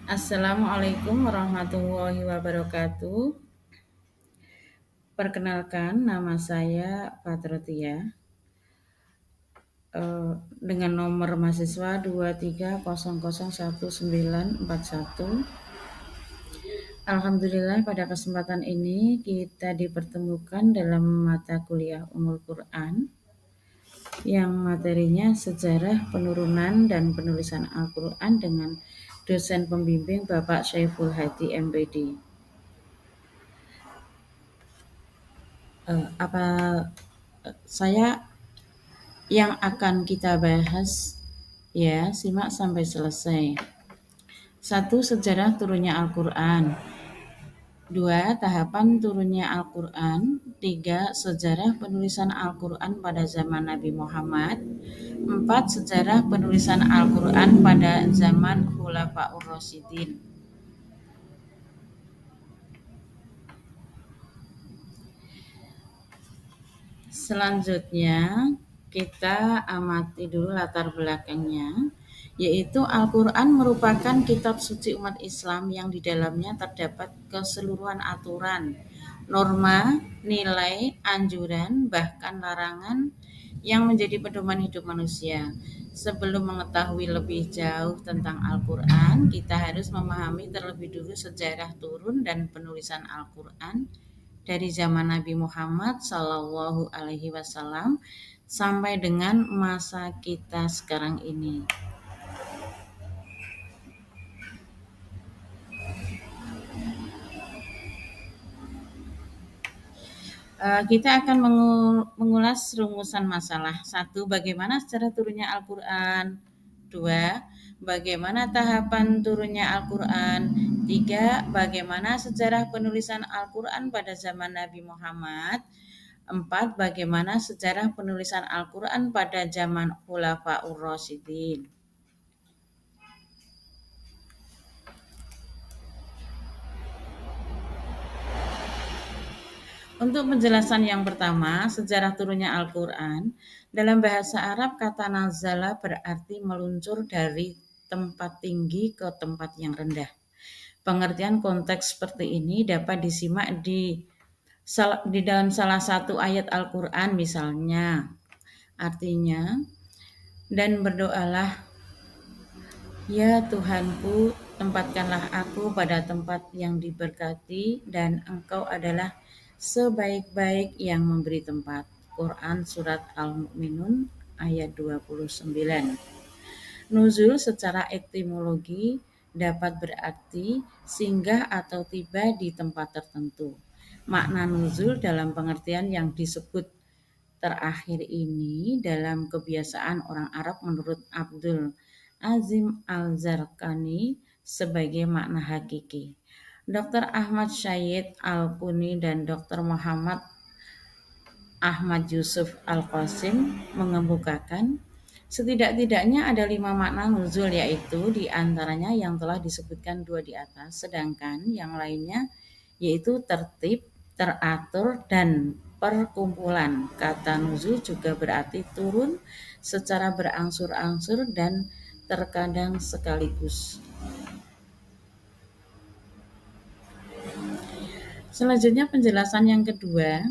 Assalamualaikum warahmatullahi wabarakatuh. Perkenalkan, nama saya Patrotia, dengan nomor mahasiswa 23001941. Alhamdulillah pada kesempatan ini kita dipertemukan dalam mata kuliah Ummul Quran yang materinya sejarah penurunan dan penulisan Al-Quran dengan dosen pembimbing Bapak Syaiful Hadi MPD. Apa saya yang akan kita bahas, ya, simak sampai selesai. 1. Sejarah turunnya Al-Quran. 2. Tahapan turunnya Al-Quran. 3. Sejarah penulisan Al-Quran pada zaman Nabi Muhammad. 4. Sejarah penulisan Al-Quran pada zaman Khulafaur Rasyidin. Selanjutnya kita amati dulu latar belakangnya, yaitu Al-Quran merupakan kitab suci umat Islam yang di dalamnya terdapat keseluruhan aturan, norma, nilai, anjuran, bahkan larangan yang menjadi pedoman hidup manusia. Sebelum mengetahui lebih jauh tentang Al-Quran, kita harus memahami terlebih dulu sejarah turun dan penulisan Al-Quran dari zaman Nabi Muhammad Shallallahu Alaihi Wasallam sampai dengan masa kita sekarang ini. Kita akan mengulas rumusan masalah. 1. Bagaimana secara turunnya Al-Quran. 2. Bagaimana tahapan turunnya Al-Quran. 3. Bagaimana sejarah penulisan Al-Quran pada zaman Nabi Muhammad. 4. Bagaimana sejarah penulisan Al-Quran pada zaman Khulafaur Rasyidin. Untuk penjelasan yang pertama, sejarah turunnya Al-Quran. Dalam bahasa Arab, kata nazala berarti meluncur dari tempat tinggi ke tempat yang rendah. Pengertian konteks seperti ini dapat disimak di dalam salah satu ayat Al-Quran misalnya. Artinya, dan berdoalah, ya Tuhanku, tempatkanlah aku pada tempat yang diberkati dan Engkau adalah sebaik-baik yang memberi tempat. Quran Surat Al-Mu'minun ayat 29. Nuzul secara etimologi dapat berarti singgah atau tiba di tempat tertentu. Makna nuzul dalam pengertian yang disebut terakhir ini dalam kebiasaan orang Arab menurut Abdul Azim Al-Zarqani sebagai makna hakiki. Dr. Ahmad Syed Al-Kuni dan Dr. Muhammad Ahmad Yusuf Al-Qasim mengemukakan setidak-tidaknya ada 5 makna nuzul, yaitu diantaranya yang telah disebutkan 2 di atas, sedangkan yang lainnya yaitu tertib, teratur, dan perkumpulan. Kata nuzul juga berarti turun secara berangsur-angsur dan terkadang sekaligus. Selanjutnya penjelasan yang kedua,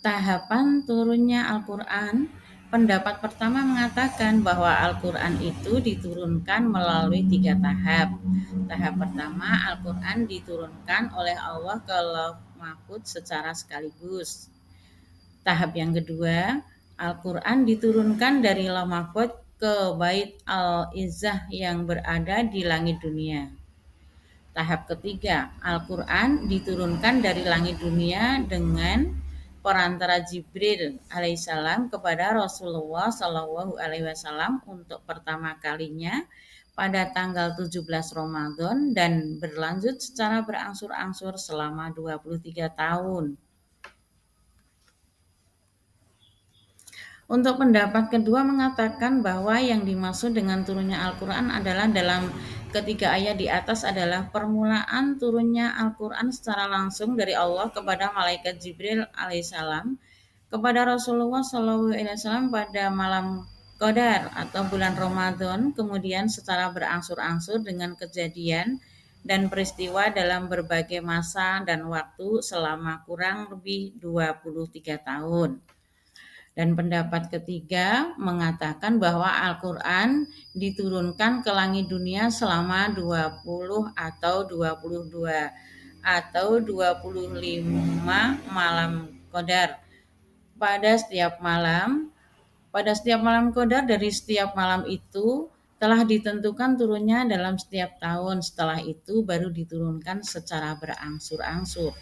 tahapan turunnya Al-Quran. Pendapat pertama mengatakan bahwa Al-Quran itu diturunkan melalui 3 tahap. Tahap pertama, Al-Quran diturunkan oleh Allah ke Lauh Mahfuz secara sekaligus. Tahap yang kedua, Al-Quran diturunkan dari Lauh Mahfuz ke Bait Al-Izzah yang berada di langit dunia. Tahap ketiga, Al-Quran diturunkan dari langit dunia dengan perantara Jibril alaihissalam kepada Rasulullah Shallallahu alaihi wasallam untuk pertama kalinya pada tanggal 17 Ramadan dan berlanjut secara berangsur-angsur selama 23 tahun. Untuk pendapat kedua mengatakan bahwa yang dimaksud dengan turunnya Al-Quran adalah dalam ketiga ayat di atas adalah permulaan turunnya Al-Quran secara langsung dari Allah kepada malaikat Jibril alaihissalam kepada Rasulullah SAW pada malam Qadar atau bulan Ramadan, kemudian secara berangsur-angsur dengan kejadian dan peristiwa dalam berbagai masa dan waktu selama kurang lebih 23 tahun. Dan pendapat ketiga mengatakan bahwa Al-Quran diturunkan ke langit dunia selama 20 atau 22 atau 25 malam qadar. Pada setiap malam qadar dari setiap malam itu telah ditentukan turunnya dalam setiap tahun. Setelah itu baru diturunkan secara berangsur-angsur.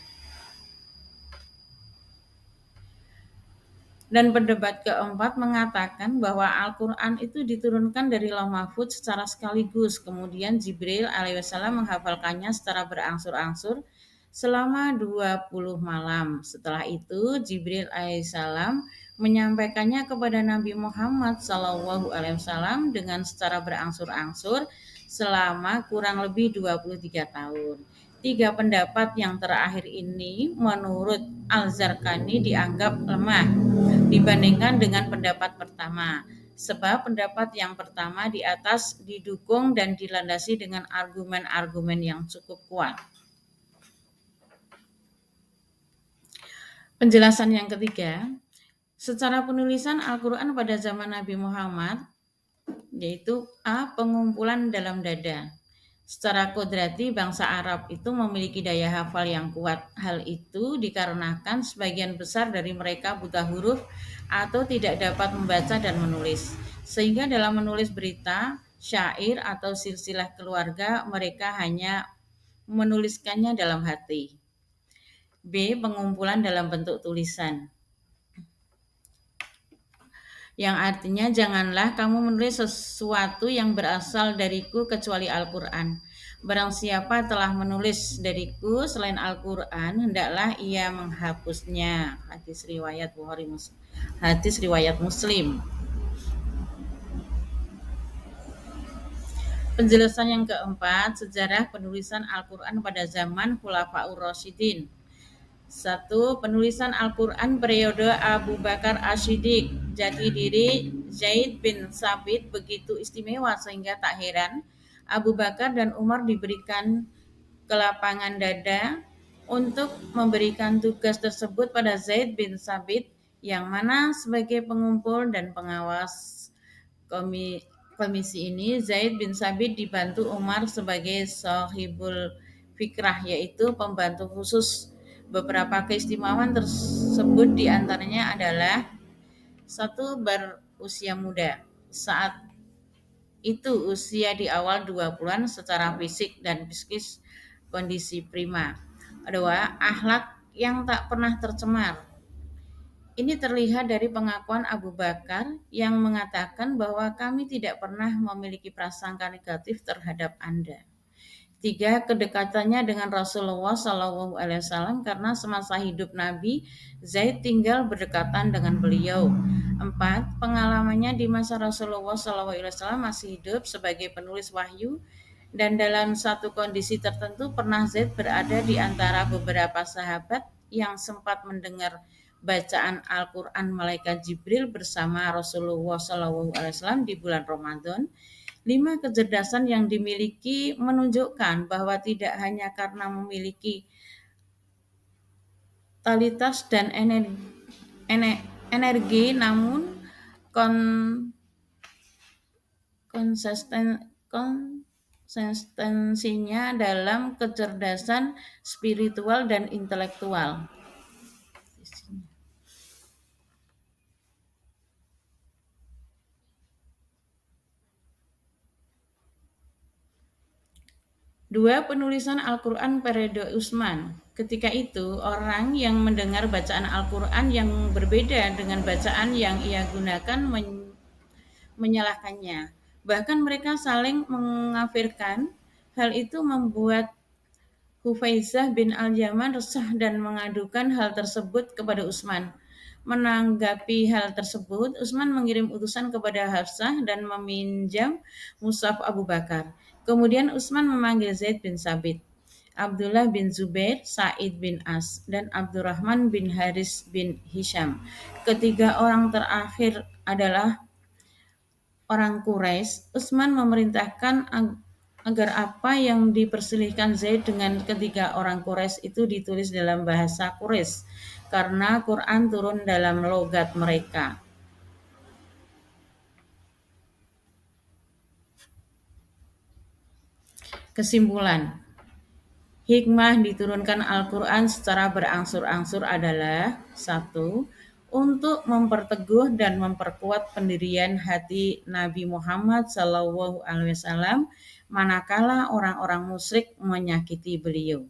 Dan pendapat keempat mengatakan bahwa Al-Quran itu diturunkan dari Lauh Mahfudz secara sekaligus. Kemudian Jibril alaihissalam menghafalkannya secara berangsur-angsur selama 20 malam. Setelah itu Jibril alaihissalam menyampaikannya kepada Nabi Muhammad SAW dengan secara berangsur-angsur selama kurang lebih 23 tahun. Tiga pendapat yang terakhir ini menurut Al-Zarqani dianggap lemah dibandingkan dengan pendapat pertama. Sebab pendapat yang pertama di atas didukung dan dilandasi dengan argumen-argumen yang cukup kuat. Penjelasan yang ketiga, secara penulisan Al-Quran pada zaman Nabi Muhammad, yaitu A. Pengumpulan dalam dada. Secara kodrati bangsa Arab itu memiliki daya hafal yang kuat. Hal itu dikarenakan sebagian besar dari mereka buta huruf atau tidak dapat membaca dan menulis. Sehingga dalam menulis berita, syair atau silsilah keluarga mereka hanya menuliskannya dalam hati. B. Pengumpulan dalam bentuk tulisan. Yang artinya janganlah kamu menulis sesuatu yang berasal dariku kecuali Al-Quran. Barang siapa telah menulis dariku selain Al-Quran, hendaklah ia menghapusnya. Hadis riwayat Muslim. Penjelasan yang keempat, sejarah penulisan Al-Quran pada zaman Khulafaur Rasyidin. 1. Penulisan Al-Quran periode Abu Bakar Asy-Siddiq. Jati diri Zaid bin Tsabit begitu istimewa sehingga tak heran Abu Bakar dan Umar diberikan kelapangan dada untuk memberikan tugas tersebut pada Zaid bin Tsabit yang mana sebagai pengumpul dan pengawas komisi ini. Zaid bin Tsabit dibantu Umar sebagai sahibul fikrah, yaitu pembantu khusus. Beberapa keistimewaan tersebut diantaranya adalah 1. Berusia muda. Saat itu usia di awal 20-an secara fisik dan psikis kondisi prima. 2. Akhlak yang tak pernah tercemar. Ini terlihat dari pengakuan Abu Bakar yang mengatakan bahwa kami tidak pernah memiliki prasangka negatif terhadap Anda. 3. Kedekatannya dengan Rasulullah SAW karena semasa hidup Nabi, Zaid tinggal berdekatan dengan beliau. 4. Pengalamannya di masa Rasulullah SAW masih hidup sebagai penulis wahyu dan dalam satu kondisi tertentu pernah Zaid berada di antara beberapa sahabat yang sempat mendengar bacaan Al-Quran malaikat Jibril bersama Rasulullah SAW di bulan Ramadan. 5. Kecerdasan yang dimiliki menunjukkan bahwa tidak hanya karena memiliki totalitas dan energi namun konsistensinya dalam kecerdasan spiritual dan intelektual. 2. Penulisan Al-Quran periode Utsman. Ketika itu, orang yang mendengar bacaan Al-Quran yang berbeda dengan bacaan yang ia gunakan menyalahkannya. Bahkan mereka saling mengkafirkan. Hal itu membuat Hufaizah bin Al-Yaman resah dan mengadukan hal tersebut kepada Utsman. Menanggapi hal tersebut, Utsman mengirim utusan kepada Hafsah dan meminjam mushaf Abu Bakar. Kemudian Utsman memanggil Zaid bin Tsabit, Abdullah bin Zubair, Sa'id bin As, dan Abdurrahman bin Haris bin Hisham. Ketiga orang terakhir adalah orang Quraisy. Utsman memerintahkan agar apa yang dipersilihkan Zaid dengan ketiga orang Quraisy itu ditulis dalam bahasa Quraisy karena Quran turun dalam logat mereka. Kesimpulan, hikmah diturunkan Al-Quran secara berangsur-angsur adalah: satu, untuk memperteguh dan memperkuat pendirian hati Nabi Muhammad SAW manakala orang-orang musyrik menyakiti beliau.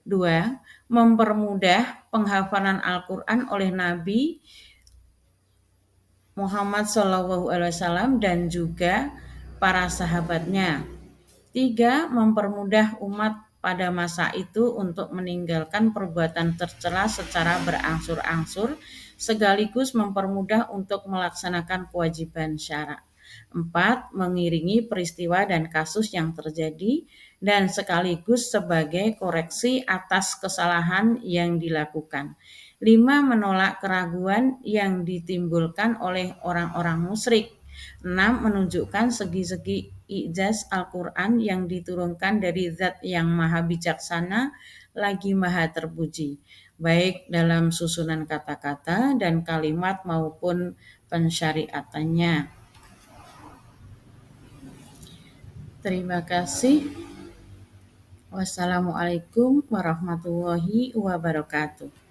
Dua, mempermudah penghafalan Al-Quran oleh Nabi Muhammad SAW dan juga para sahabatnya. Tiga, mempermudah umat pada masa itu untuk meninggalkan perbuatan tercela secara berangsur-angsur, sekaligus mempermudah untuk melaksanakan kewajiban syara. Empat, mengiringi peristiwa dan kasus yang terjadi dan sekaligus sebagai koreksi atas kesalahan yang dilakukan. Lima, menolak keraguan yang ditimbulkan oleh orang-orang musyrik. 6. Menunjukkan segi-segi ijaz Al-Quran yang diturunkan dari Zat yang Maha Bijaksana lagi Maha Terpuji, baik dalam susunan kata-kata dan kalimat maupun pensyariatannya. Terima kasih. Wassalamualaikum warahmatullahi wabarakatuh.